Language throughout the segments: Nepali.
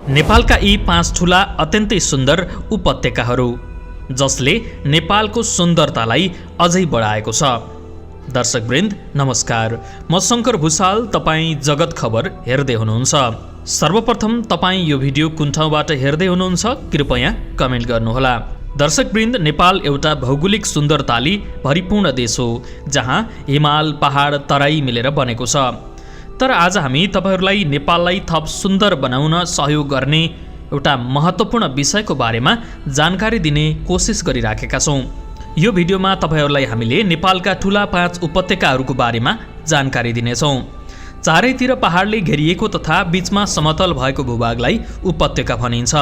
नेपालका यी 5 ठूला अत्यन्तै सुन्दर उपत्यकाहरू जसले नेपालको सुन्दरतालाई अझै बढाएको छ। दर्शकवृन्द नमस्कार, म शङ्कर भुसाल, तपाईँ जगत खबर हेर्दै हुनुहुन्छ। सर्वप्रथम तपाईँ यो भिडियो कुन ठाउँबाट हेर्दै हुनुहुन्छ कृपया कमेन्ट गर्नुहोला। दर्शकवृन्द, नेपाल एउटा भौगोलिक सुन्दरताले भरिपूर्ण देश हो जहाँ हिमाल, पहाड, तराई मिलेर बनेको छ। तर आज हामी तपाईहरूलाई नेपाललाई थप सुन्दर बनाउन सहयोग गर्ने एउटा महत्त्वपूर्ण विषयको बारेमा जानकारी दिने कोसिस गरिराखेका छौँ। यो भिडियोमा तपाईहरूलाई हामीले नेपालका ठूला 5 उपत्यकाहरूको बारेमा जानकारी दिनेछौँ। चारैतिर पहाडले घेरिएको तथा बीचमा समतल भएको भूभागलाई उपत्यका भनिन्छ।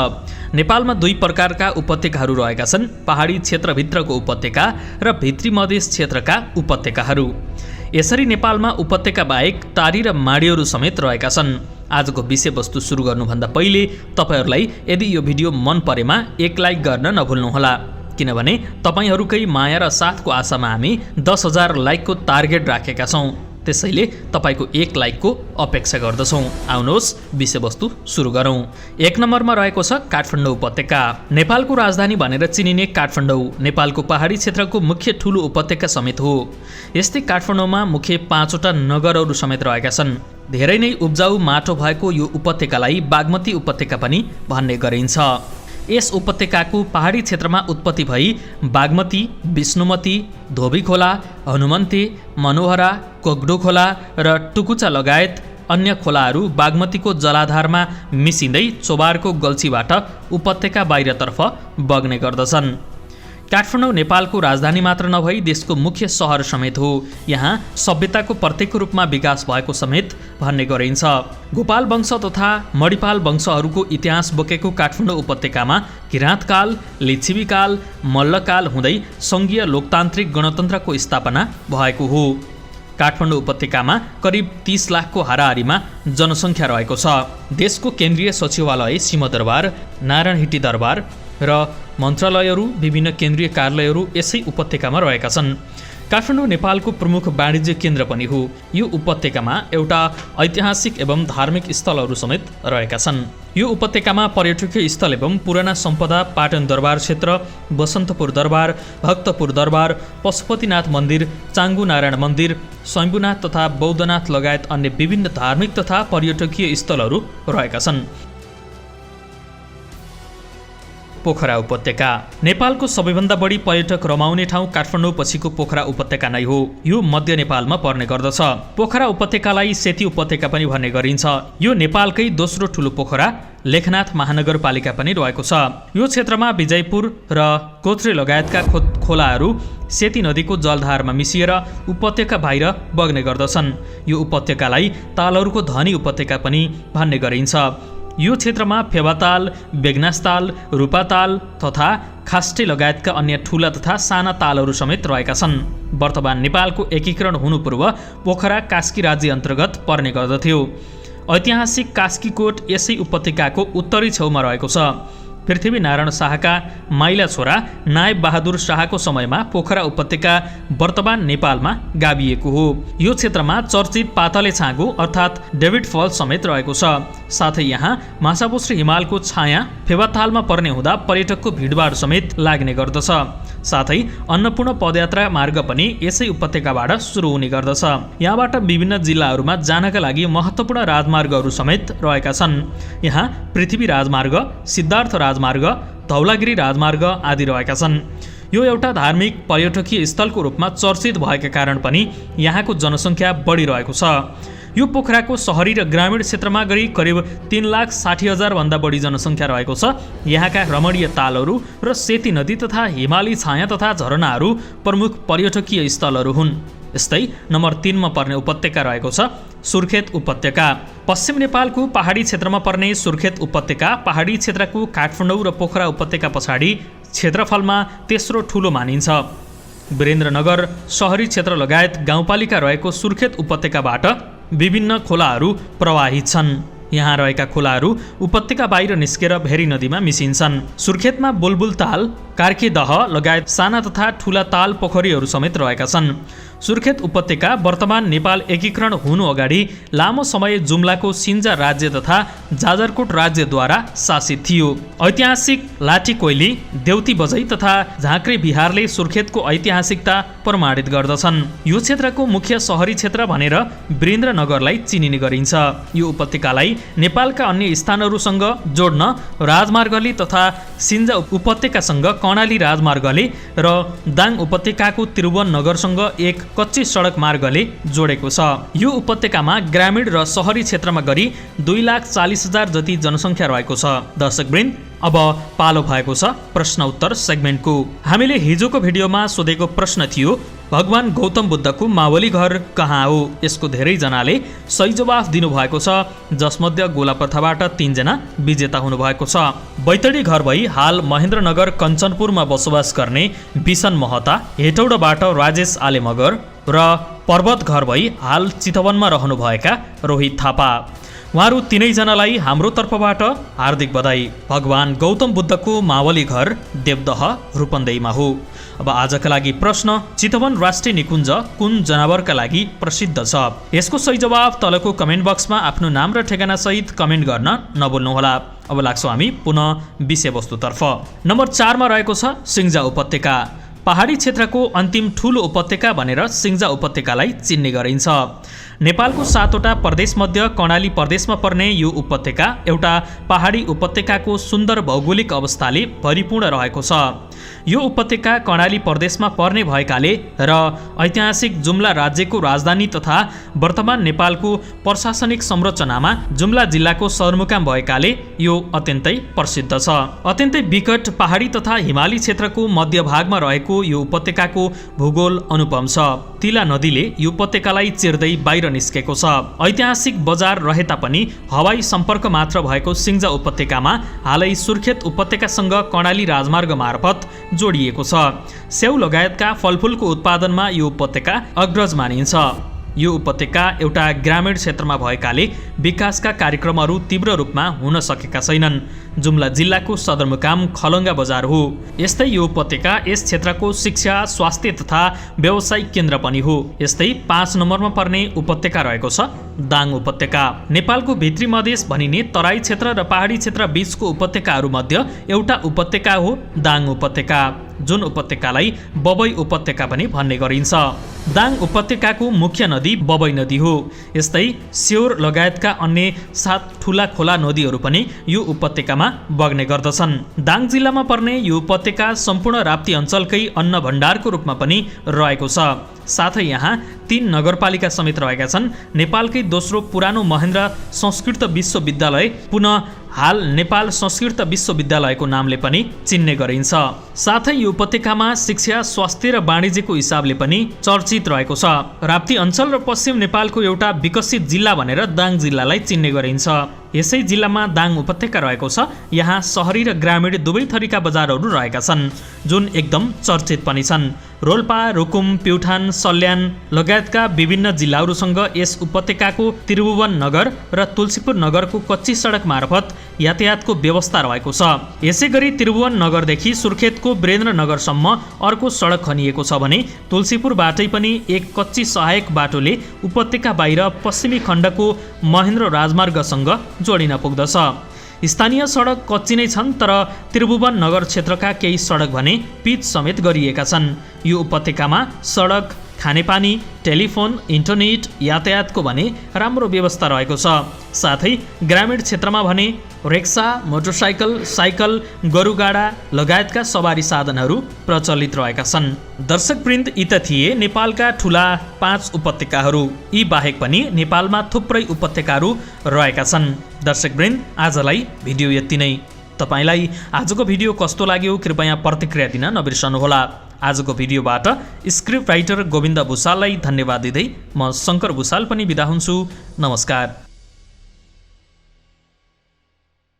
नेपालमा 2 प्रकारका उपत्यकाहरू रहेका छन्, पहाडी क्षेत्रभित्रको उपत्यका र भित्री मधेस क्षेत्रका उपत्यकाहरू। यसरी नेपालमा उपत्यका बाहेक टारी र माडीहरू समेत रहेका छन्। आजको विषयवस्तु सुरु गर्नुभन्दा पहिले तपाईहरूलाई यदि यो भिडियो मन परेमा एक लाइक गर्न नभुल्नुहोला, किनभने तपाईहरूकै माया र साथको आशामा हामी 10,000 लाइकको टार्गेट राखेका छौँ। त्यसैले तपाईँको एक लाइकको अपेक्षा गर्दछौँ। आउनुहोस् विषयवस्तु सुरु गरौँ। 1 नम्बरमा रहेको छ काठमाडौँ उपत्यका। नेपालको राजधानी भनेर चिनिने काठमाडौँ नेपालको पहाडी क्षेत्रको मुख्य ठूलो उपत्यका समेत हो। यस्तै काठमाडौँमा मुख्य 5वटा नगरहरू समेत रहेका छन्। धेरै नै उब्जाउ माटो भएको यो उपत्यकालाई बागमती उपत्यका पनि भन्ने गरिन्छ। यस उपत्यकाको पहाडी क्षेत्रमा उत्पत्ति भई बागमती, विष्णुमती, धोबी खोला, हनुमन्ते, मनोहरा, कोगडो खोला र टुकुचा लगायत अन्य खोलाहरू बागमतीको जलाधारमा मिसिँदै चोबारको गल्छीबाट उपत्यका बाहिरतर्फ बग्ने गर्दछन्। काठमाडौँ नेपालको राजधानी मात्र नभई देशको मुख्य सहर समेत हो। यहाँ सभ्यताको प्रत्यक्ष रूपमा विकास भएको समेत भन्ने गरिन्छ। गोपाल वंश तथा मणिपाल वंशहरूको इतिहास बोकेको काठमाडौँ उपत्यकामा किराँतकाल, लिच्छविकाल, मल्लकाल हुँदै सङ्घीय लोकतान्त्रिक गणतन्त्रको स्थापना भएको हो। काठमाडौँ उपत्यकामा करिब 30 लाखको हाराहारीमा जनसङ्ख्या रहेको छ। देशको केन्द्रीय सचिवालय, सिंहदरबार, नारायणहिटी दरबार र मन्त्रालयहरू, विभिन्न केन्द्रीय कार्यालयहरू यसै उपत्यकामा रहेका छन्। काठमाडौँ नेपालको प्रमुख वाणिज्य केन्द्र पनि हो। यो उपत्यकामा एउटा ऐतिहासिक एवं धार्मिक स्थलहरू समेत रहेका छन्। यो उपत्यकामा पर्यटकीय स्थल एवं पुराना सम्पदा पाटन दरबार क्षेत्र, बसन्तपुर दरबार, भक्तपुर दरबार, पशुपतिनाथ मन्दिर, चाङ्गु नारायण मन्दिर, शम्भुनाथ तथा बौद्धनाथ लगायत अन्य विभिन्न धार्मिक तथा पर्यटकीय स्थलहरू रहेका छन्। पोखरा उपत्यका नेपालको सबैभन्दा बढी पर्यटक रमाउने ठाउँ काठमाडौँ पछिको पोखरा उपत्यका नै हो। यो मध्य नेपालमा पर्ने गर्दछ। पोखरा उपत्यकालाई सेती उपत्यका पनि भन्ने गरिन्छ। यो नेपालकै दोस्रो ठुलो पोखरा लेखनाथ महानगरपालिका पनि रहेको छ। यो क्षेत्रमा विजयपुर र कोत्रे लगायतका खोलाहरू सेती नदीको जलधारमा मिसिएर उपत्यका बाहिर बग्ने गर्दछन्। यो उपत्यकालाई तालहरूको धनी उपत्यका पनि भन्ने गरिन्छ। यो क्षेत्रमा फेवाताल, बेगनासताल, रूपाताल तथा खास्टे लगायतका अन्य ठूला तथा साना तालहरू समेत रहेका छन्। वर्तमान नेपालको एकीकरण हुनु पूर्व पोखरा कास्की राज्य अन्तर्गत पर्ने गर्दथ्यो। ऐतिहासिक कास्कीकोट यसै उपत्यकाको उत्तरी छेउमा रहेको छ। पृथ्वीनारायण शाहका माइला छोरा नायब बहादुर शाहको समयमा पोखरा उपत्यका वर्तमान नेपालमा गाभिएको हो। यो क्षेत्रमा चर्चित पातले छाँगो अर्थात् डेभिड फल समेत रहेको छ। साथै यहाँ माछापुच्छ्रे हिमालको छाया फेवातालमा पर्ने हुँदा पर्यटकको भिडभाड समेत लाग्ने गर्दछ। साथै अन्नपूर्ण पदयात्रा मार्ग पनि यसै उपत्यकाबाट सुरु हुने गर्दछ। यहाँबाट विभिन्न जिल्लाहरूमा जानका लागि महत्त्वपूर्ण राजमार्गहरू समेत रहेका छन्। यहाँ पृथ्वी राजमार्ग, सिद्धार्थ राजमार्ग, धौलागिरी राजमार्ग आदि रहेका छन्। यो एउटा धार्मिक पर्यटकीय स्थलको रूपमा चर्चित भएका कारण पनि यहाँको जनसङ्ख्या बढिरहेको छ। यो पोखराको शहरी र ग्रामीण क्षेत्रमा गरी करिब 3,60,000 भन्दा बढी जनसङ्ख्या रहेको छ। यहाँका रमणीय तालहरू र सेती नदी तथा हिमाली छाया तथा झरनाहरू प्रमुख पर्यटकीय स्थलहरू हुन्। यस्तै नम्बर 3 मा पर्ने उपत्यका रहेको छ सुर्खेत उपत्यका। पश्चिम नेपालको पहाडी क्षेत्रमा पर्ने सुर्खेत उपत्यका पहाडी क्षेत्रको काठमाडौँ र पोखरा उपत्यका पछाडि क्षेत्रफलमा तेस्रो ठुलो मानिन्छ। वीरेन्द्रनगर शहरी क्षेत्र लगायत गाउँपालिका रहेको सुर्खेत उपत्यकाबाट विभिन्न खोलाहरू प्रवाहित छन्। यहाँ रहेका खोलाहरू उपत्यका बाहिर निस्केर भेरी नदीमा मिसिन्छन्। सुर्खेतमा बुलबुल ताल, कार्के दह लगायत साना तथा ठूला ताल पोखरीहरू समेत रहेका छन्। सुर्खेत उपत्यका वर्तमान नेपाल एकीकरण हुनु अगाडि लामो समय जुम्लाको सिन्जा राज्य तथा जाजरकोट राज्यद्वारा शासित थियो। ऐतिहासिक लाठीकोइली, देउती बजै तथा झाँक्री बिहारले सुर्खेतको ऐतिहासिकता प्रमाणित गर्दछन्। यो क्षेत्रको मुख्य शहरी क्षेत्र भनेर वीरेन्द्रनगरलाई चिनिने गरिन्छ। यो उपत्यकालाई नेपालका अन्य स्थानहरूसँग जोड्न राजमार्गले तथा सिन्जा उपत्यकासँग कर्णाली राजमार्गले र दाङ उपत्यकाको त्रिभुवन नगरसँग एक कच्ची सडक मार्गले जोडेको छ। यो उपत्यकामा ग्रामीण र शहरी क्षेत्रमा गरी 2,40,000 जति जनसङ्ख्या रहेको छ। दर्शकवृन्द, अब पालो भएको छ प्रश्न उत्तर सेगमेन्टको। हामीले हिजोको भिडियोमा सोधेको प्रश्न थियो, भगवान गौतम बुद्धको मावली घर कहाँ हो? यसको धेरैजनाले सही जवाफ दिनुभएको छ, जसमध्ये गोलाप्रथाबाट 3 जना विजेता हुनुभएको छ। बैतडी घर भई हाल महेन्द्रनगर कञ्चनपुरमा बसोबास गर्ने बिसन महता, हेटौडाबाट राजेश आले मगर र पर्वत घर भई हाल चितवनमा रहनुभएका रोहित थापा। उहाँहरू 3 जनालाई हाम्रो तर्फबाट हार्दिक बधाई। भगवान गौतम बुद्धको मावली घर देवदह रूपन्देहीमा हो। अब आजका लागि प्रश्न, चितवन राष्ट्रिय निकुञ्ज कुन जनावरका लागि प्रसिद्ध छ? यसको सही जवाफ तलको कमेन्ट बक्समा आफ्नो नाम र ठेगाना सहित कमेन्ट गर्न नभुल्नुहोला। अब लाग्छौँ हामी पुनः विषयवस्तुतर्फ। नम्बर 4 मा रहेको छ सिङ्जा उपत्यका। पहाडी क्षेत्रको अन्तिम ठुलो उपत्यका भनेर सिङ्जा उपत्यकालाई चिन्ने गरिन्छ। नेपालको 7वटा प्रदेशमध्ये कर्णाली प्रदेशमा पर्ने यो उपत्यका एउटा पहाडी उपत्यकाको सुन्दर भौगोलिक अवस्थाले परिपूर्ण रहेको छ। यो उपत्यका कर्णाली प्रदेशमा पर्ने भएकाले र ऐतिहासिक जुम्ला राज्यको राजधानी तथा वर्तमान नेपालको प्रशासनिक संरचनामा जुम्ला जिल्लाको सदरमुकाम भएकाले यो अत्यन्तै प्रसिद्ध छ। अत्यन्तै विकट पहाडी तथा हिमाली क्षेत्रको मध्यभागमा रहेको यो उपत्यकाको भूगोल अनुपम छ। तिला नदीले यो उपत्यकालाई चिर्दै बाहिर निस्केको छ। ऐतिहासिक बजार रहे तापनि हवाई सम्पर्क मात्र भएको सिङ्जा उपत्यकामा हालै सुर्खेत उपत्यकासँग कर्णाली राजमार्ग मार्फत जोडिएको छ। स्याउ लगायतका फलफुलको उत्पादनमा यो उपत्यका अग्रज मानिन्छ। यो उपत्यका एउटा ग्रामीण क्षेत्रमा भएकाले विकासका कार्यक्रमहरू तीव्र रूपमा हुन सकेका छैनन्। जुम्ला जिल्लाको सदरमुकाम खलङ्गा बजार हो। यस्तै यो उपत्यका यस क्षेत्रको शिक्षा, स्वास्थ्य तथा व्यावसायिक केन्द्र पनि हो। यस्तै 5 नम्बरमा पर्ने उपत्यका रहेको छ दाङ उपत्यका। नेपालको भित्री मधेस भनिने तराई क्षेत्र र पहाडी क्षेत्र बीचको उपत्यकाहरूमध्ये एउटा उपत्यका हो दाङ उपत्यका, जुन उपत्यकालाई बबई उपत्यका पनि भन्ने गरिन्छ। दाङ उपत्यकाको मुख्य नदी बबई नदी हो। यस्तै स्योर लगायतका अन्य 7 ठुला खोला नदीहरू पनि यो उपत्यकामा बग्ने गर्दछन्। दाङ जिल्लामा पर्ने यो उपत्यका सम्पूर्ण राप्ती अञ्चलकै अन्न भण्डारको रूपमा पनि रहेको छ। साथै यहाँ 3 नगरपालिका समेत रहेका छन्। नेपालकै दोस्रो पुरानो महेन्द्र संस्कृत विश्वविद्यालय पुनः हाल नेपाल संस्कृत विश्वविद्यालयको नामले पनि चिन्ने गरिन्छ। साथै यो उपत्यकामा शिक्षा, स्वास्थ्य र वाणिज्यको हिसाबले पनि चर्चित रहेको छ। राप्ती अञ्चल र पश्चिम नेपालको एउटा विकसित जिल्ला भनेर दाङ जिल्लालाई चिन्ने गरिन्छ। यसै जिल्लामा दाङ उपत्यका रहेको छ। यहाँ शहरी र ग्रामीण दुवै थरीका बजारहरू रहेका छन्, जुन एकदम चर्चित पनि छन्। रोल्पा, रुकुम, प्युठान, सल्यान लगायतका विभिन्न जिल्लाहरूसँग यस उपत्यकाको त्रिभुवन नगर र तुलसीपुर नगरको कच्ची सडक मार्फत यातायातको व्यवस्था रहेको छ। यसै गरी त्रिभुवन नगरदेखि सुर्खेतको वीरेन्द्रनगरसम्म अर्को सडक खनिएको छ भने तुलसीपुरबाटै पनि एक कच्ची सहायक बाटोले उपत्यका बाहिर पश्चिमी खण्डको महेन्द्र राजमार्गसँग जोडिन पुग्दछ। स्थानीय सडक कच्ची नै छन्, तर त्रिभुवन नगर क्षेत्रका केही सडक भने पिच समेत गरिएका छन्। यो उपत्यकामा सडक, खानेपानी, टेलिफोन, इन्टरनेट, यातायातको भने राम्रो व्यवस्था रहेको छ। साथै ग्रामीण क्षेत्रमा भने रिक्सा, मोटरसाइकल, साइकल, गोरुगाडा लगायतका सवारी साधनहरू प्रचलित रहेका छन्। दर्शकवृन्द, यी त थिए नेपालका ठुला 5 उपत्यकाहरू। यी बाहेक पनि नेपालमा थुप्रै उपत्यकाहरू रहेका छन्। दर्शकवृन्द, आजलाई भिडियो यति नै। तपाईलाई आजको भिडियो कस्तो लाग्यो कृपया प्रतिक्रिया दिन नबिर्सनुहोला। आजको भिडियोबाट स्क्रिप्ट राइटर गोविन्द भुसाललाई धन्यवाद दिँदै म शङ्कर भुसाल पनि बिदा हुन्छु। नमस्कार।